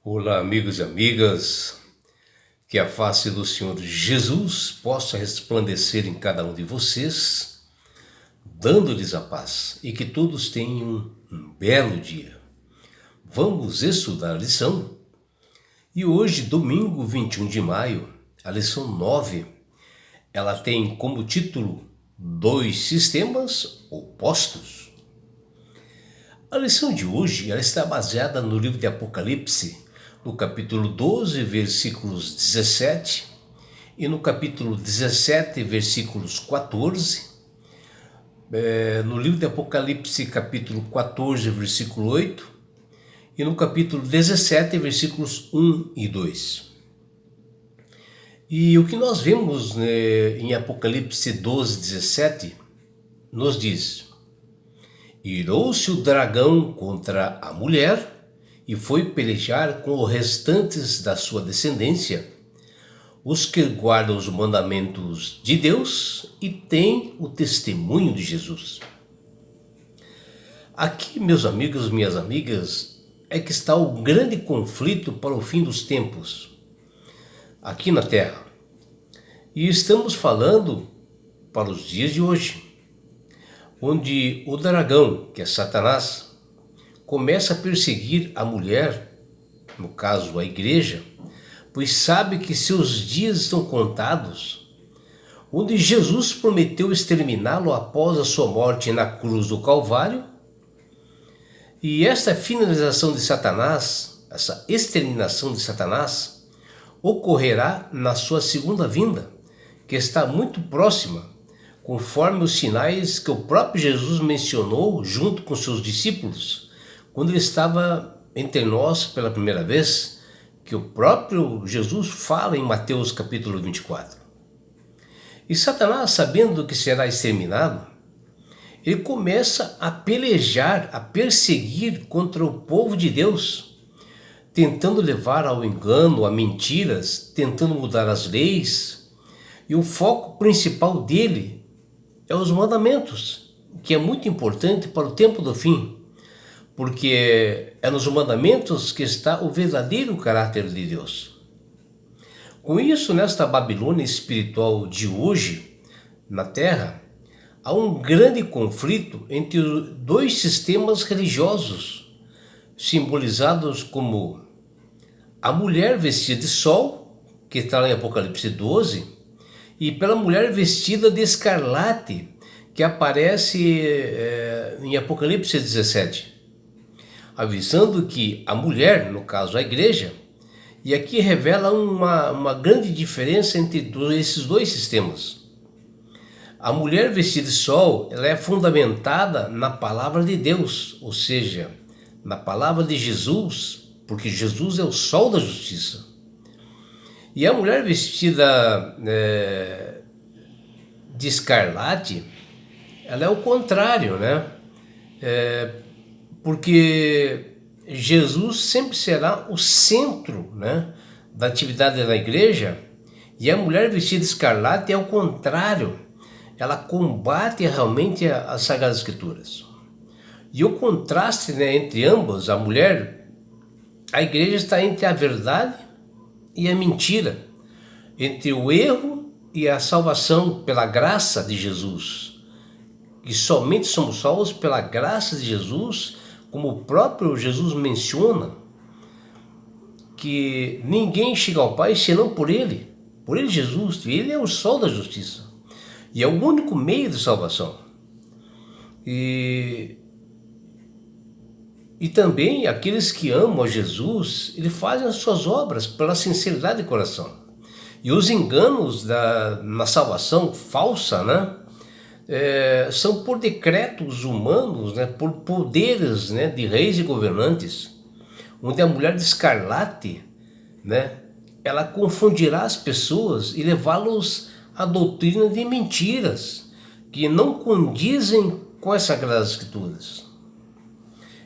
Olá, amigos e amigas, que a face do Senhor Jesus possa resplandecer em cada um de vocês, dando-lhes a paz e que todos tenham um belo dia. Vamos estudar a lição e hoje, domingo 21 de maio, a lição 9, ela tem como título Dois Sistemas Opostos. A lição de hoje ela está baseada no livro de Apocalipse, no capítulo 12, versículos 17, e no capítulo 17, versículos 14, no livro de Apocalipse, capítulo 14, versículo 8, e no capítulo 17, versículos 1 e 2. E o que nós vemos em Apocalipse 12, 17, nos diz: irou-se o dragão contra a mulher e foi pelejar com os restantes da sua descendência, os que guardam os mandamentos de Deus e têm o testemunho de Jesus. Aqui, meus amigos, minhas amigas, é que está o grande conflito para o fim dos tempos, aqui na Terra. E estamos falando para os dias de hoje, onde o dragão, que é Satanás, começa a perseguir a mulher, no caso a igreja, pois sabe que seus dias estão contados, onde Jesus prometeu exterminá-lo após a sua morte na cruz do Calvário. E esta finalização de Satanás, essa exterminação de Satanás, ocorrerá na sua segunda vinda, que está muito próxima, conforme os sinais que o próprio Jesus mencionou junto com seus discípulos, quando ele estava entre nós pela primeira vez, que o próprio Jesus fala em Mateus capítulo 24. E Satanás, sabendo que será exterminado, ele começa a pelejar, a perseguir contra o povo de Deus, tentando levar ao engano, a mentiras, tentando mudar as leis. E o foco principal dele é os mandamentos, que é muito importante para o tempo do fim, porque é nos mandamentos que está o verdadeiro caráter de Deus. Com isso, nesta Babilônia espiritual de hoje, na Terra, há um grande conflito entre dois sistemas religiosos, simbolizados como a mulher vestida de sol, que está lá em Apocalipse 12, e pela mulher vestida de escarlate, que aparece em Apocalipse 17. Avisando que a mulher, no caso a igreja, e aqui revela uma grande diferença entre esses dois sistemas. A mulher vestida de sol, ela é fundamentada na palavra de Deus, ou seja, na palavra de Jesus, porque Jesus é o sol da justiça. E a mulher vestida de escarlate, ela é o contrário, né? Porque Jesus sempre será o centro, né, da atividade da igreja, e a mulher vestida de escarlate é o contrário, ela combate realmente as Sagradas Escrituras. E o contraste, né, entre ambas, a mulher, a igreja está entre a verdade e a mentira, entre o erro e a salvação pela graça de Jesus, e somente somos salvos pela graça de Jesus, como o próprio Jesus menciona, que ninguém chega ao Pai senão por Ele Jesus, Ele é o sol da justiça, e é o único meio de salvação. E também aqueles que amam a Jesus, eles fazem as suas obras pela sinceridade de coração. E os enganos na salvação falsa, né? São por decretos humanos, né, por poderes, né, de reis e governantes, onde a mulher de escarlate, né, ela confundirá as pessoas e levá-los à doutrina de mentiras que não condizem com as Sagradas Escrituras.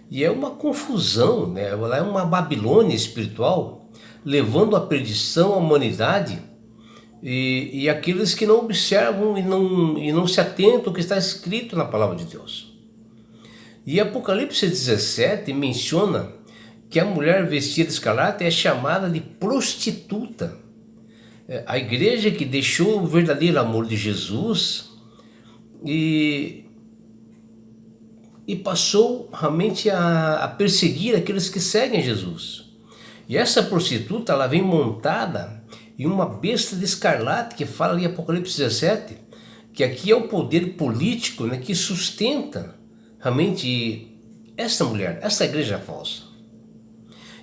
E é uma confusão, né, ela é uma Babilônia espiritual, levando à perdição a humanidade. E aqueles que não observam e não se atentam ao que está escrito na palavra de Deus. E Apocalipse 17 menciona que a mulher vestida de escarlate é chamada de prostituta. A igreja que deixou o verdadeiro amor de Jesus e passou realmente a perseguir aqueles que seguem Jesus. E essa prostituta, ela vem montada em uma besta de escarlate, que fala ali em Apocalipse 17, que aqui é o poder político, né, que sustenta realmente esta mulher, essa igreja falsa.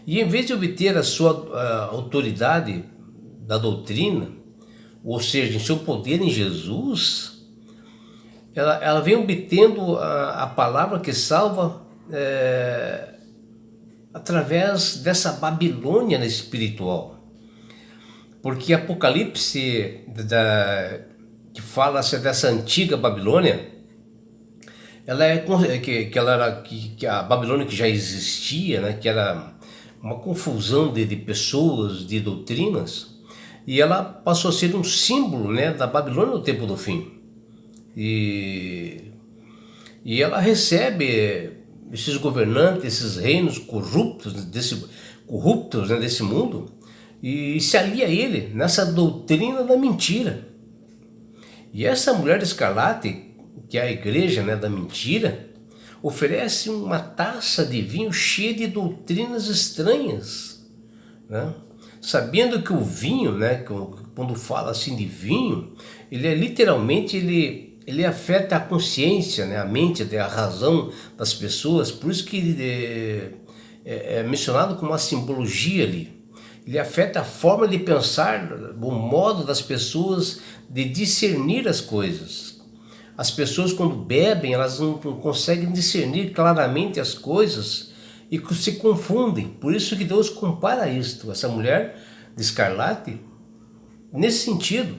E em vez de obter a sua autoridade da doutrina, ou seja, em seu poder em Jesus, ela vem obtendo a palavra que salva através dessa Babilônia espiritual. Porque Apocalipse, que fala dessa antiga Babilônia, ela que a Babilônia que já existia, né, que era uma confusão de pessoas, de doutrinas, e ela passou a ser um símbolo, né, da Babilônia no tempo do fim. E ela recebe esses governantes, esses reinos corruptos, né, desse mundo, e se alia a ele nessa doutrina da mentira. E essa mulher escarlate, que é a igreja, né, da mentira, oferece uma taça de vinho cheia de doutrinas estranhas, né? Sabendo que o vinho, né, quando fala assim de vinho, ele é literalmente, ele afeta a consciência, né, a mente, a razão das pessoas, por isso que ele é mencionado como uma simbologia ali. Ele afeta a forma de pensar, o modo das pessoas de discernir as coisas. As pessoas, quando bebem, elas não conseguem discernir claramente as coisas e se confundem. Por isso que Deus compara isto, essa mulher de escarlate, nesse sentido.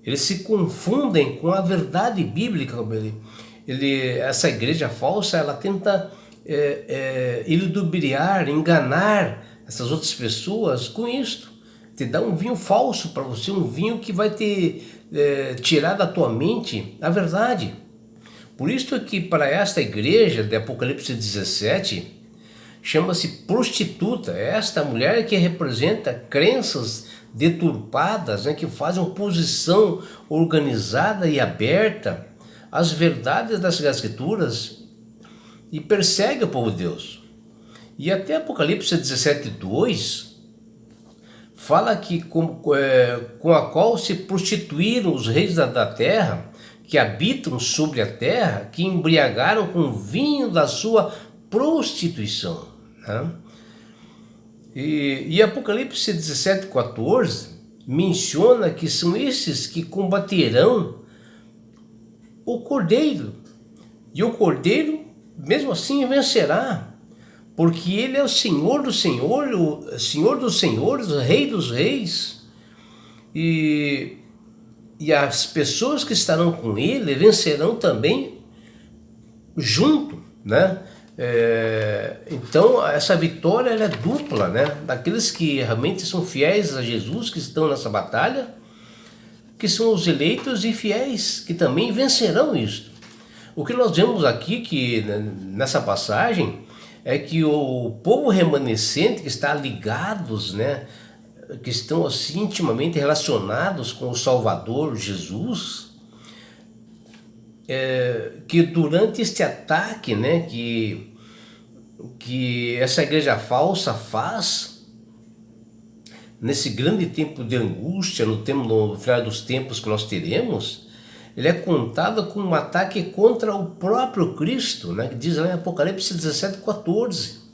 Eles se confundem com a verdade bíblica. Essa igreja falsa, ela tenta iludibriar, enganar essas outras pessoas com isto. Te dá um vinho falso para você, um vinho que vai te tirar da tua mente a verdade. Por isso que para esta igreja de Apocalipse 17, chama-se prostituta. É esta mulher que representa crenças deturpadas, né, que fazem oposição organizada e aberta às verdades das Escrituras e persegue o povo de Deus. E até Apocalipse 17:2 fala que com a qual se prostituíram os reis da terra, que habitam sobre a terra, que embriagaram com o vinho da sua prostituição, né? E Apocalipse 17:14 menciona que são esses que combaterão o Cordeiro. E o Cordeiro, mesmo assim, vencerá, porque ele é o Senhor do Senhor, o Senhor dos Senhores, o Rei dos Reis. E as pessoas que estarão com ele vencerão também junto, né? Então essa vitória, ela é dupla, né? Daqueles que realmente são fiéis a Jesus, que estão nessa batalha, que são os eleitos e fiéis, que também vencerão isto. O que nós vemos aqui, que nessa passagem, é que o povo remanescente que está ligados, né, que estão assim intimamente relacionados com o Salvador Jesus, que durante este ataque, né, que essa igreja falsa faz, nesse grande tempo de angústia, no final dos tempos que nós teremos, ele é contado como um ataque contra o próprio Cristo, né, que diz lá em Apocalipse 17:14.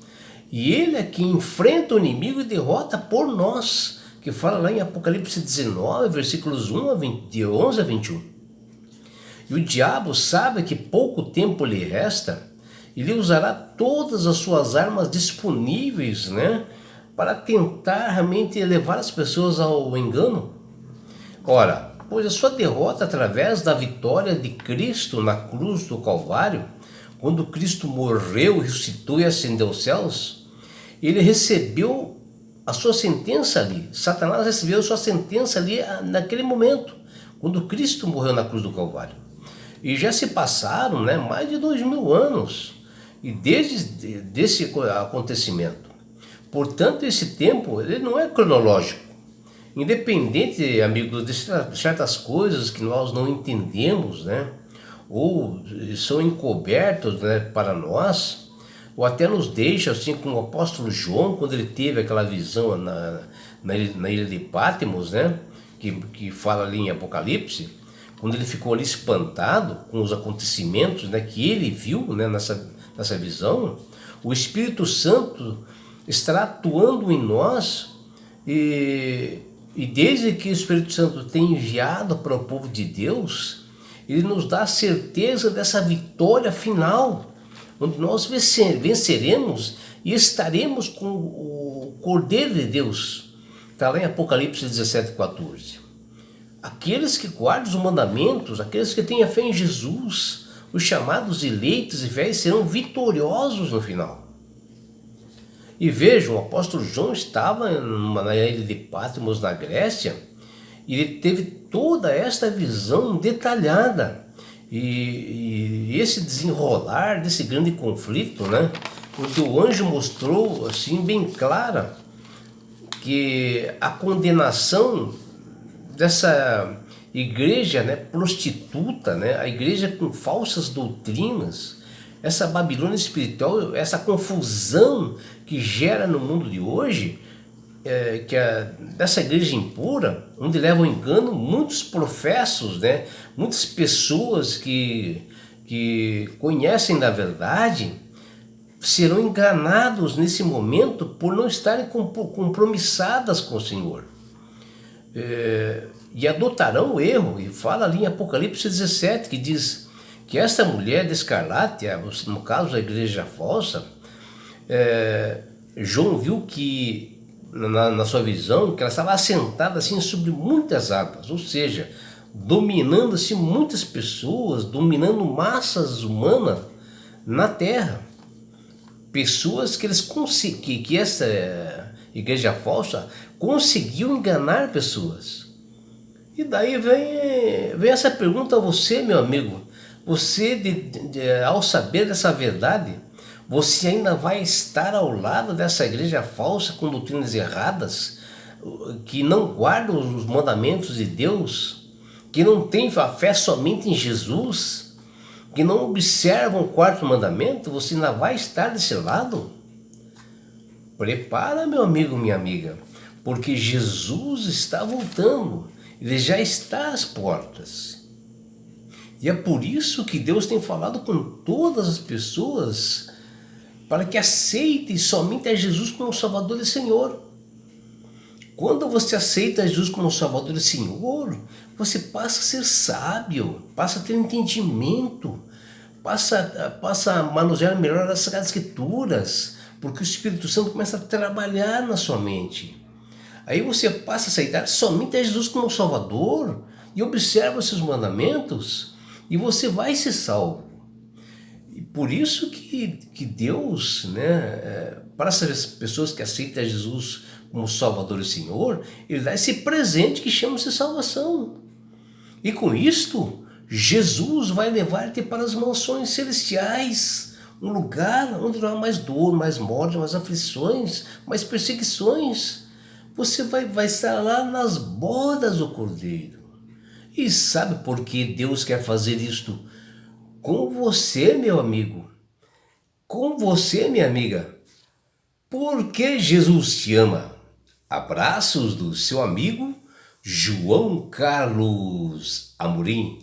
E ele é que enfrenta o inimigo e derrota por nós, que fala lá em Apocalipse 19, versículos 11 a 21. E o diabo sabe que pouco tempo lhe resta, ele usará todas as suas armas disponíveis, né, para tentar realmente levar as pessoas ao engano. Ora, pois a sua derrota através da vitória de Cristo na cruz do Calvário, quando Cristo morreu, ressuscitou e ascendeu aos céus, ele recebeu a sua sentença ali. Satanás recebeu a sua sentença ali naquele momento, quando Cristo morreu na cruz do Calvário. E já se passaram, né, mais de 2000 anos e desde esse acontecimento. Portanto, esse tempo ele não é cronológico. Independente, amigos, de certas coisas que nós não entendemos, né? Ou são encobertos, né, para nós, ou até nos deixa, assim como o apóstolo João, quando ele teve aquela visão na ilha de Patmos, né? Que fala ali em Apocalipse, quando ele ficou ali espantado com os acontecimentos, né, que ele viu, né, nessa visão, o Espírito Santo estará atuando em nós e desde que o Espírito Santo tem enviado para o povo de Deus, ele nos dá a certeza dessa vitória final, onde nós venceremos e estaremos com o Cordeiro de Deus. Está lá em Apocalipse 17:14. Aqueles que guardam os mandamentos, aqueles que têm a fé em Jesus, os chamados eleitos e fiéis serão vitoriosos no final. E vejam, o apóstolo João estava na ilha de Patmos, na Grécia, e ele teve toda esta visão detalhada. E esse desenrolar desse grande conflito, né? Porque o anjo mostrou assim bem clara que a condenação dessa igreja, né, prostituta, né, a igreja com falsas doutrinas, essa Babilônia espiritual, essa confusão que gera no mundo de hoje, dessa igreja impura, onde levam engano muitos professos, né, muitas pessoas que conhecem da verdade, serão enganados nesse momento por não estarem compromissadas com o Senhor. E adotarão o erro, e fala ali em Apocalipse 17, que diz que esta mulher de escarlate, no caso a igreja falsa, João viu que na sua visão, que ela estava assentada assim sobre muitas águas, ou seja, dominando assim muitas pessoas, dominando massas humanas na terra. Pessoas que que essa igreja falsa conseguiu enganar pessoas. E daí vem essa pergunta a você, meu amigo. Você, ao saber dessa verdade, você ainda vai estar ao lado dessa igreja falsa com doutrinas erradas, que não guarda os mandamentos de Deus, que não tem a fé somente em Jesus, que não observam o quarto mandamento? Você ainda vai estar desse lado? Prepara, meu amigo, minha amiga, porque Jesus está voltando, ele já está às portas. E é por isso que Deus tem falado com todas as pessoas para que aceitem somente a Jesus como Salvador e Senhor. Quando você aceita Jesus como Salvador e Senhor, você passa a ser sábio, passa a ter entendimento, passa a manusear melhor as Sagradas Escrituras, porque o Espírito Santo começa a trabalhar na sua mente. Aí você passa a aceitar somente a Jesus como Salvador e observa os seus mandamentos e você vai ser salvo. E por isso que Deus, né, para essas pessoas que aceitam Jesus como Salvador e Senhor, Ele dá esse presente que chama-se salvação. E com isto, Jesus vai levar-te para as mansões celestiais, um lugar onde não há mais dor, mais morte, mais aflições, mais perseguições. Você vai estar lá nas bodas do Cordeiro. E sabe por que Deus quer fazer isto com você, meu amigo? Com você, minha amiga? Porque Jesus te ama. Abraços do seu amigo João Carlos Amorim.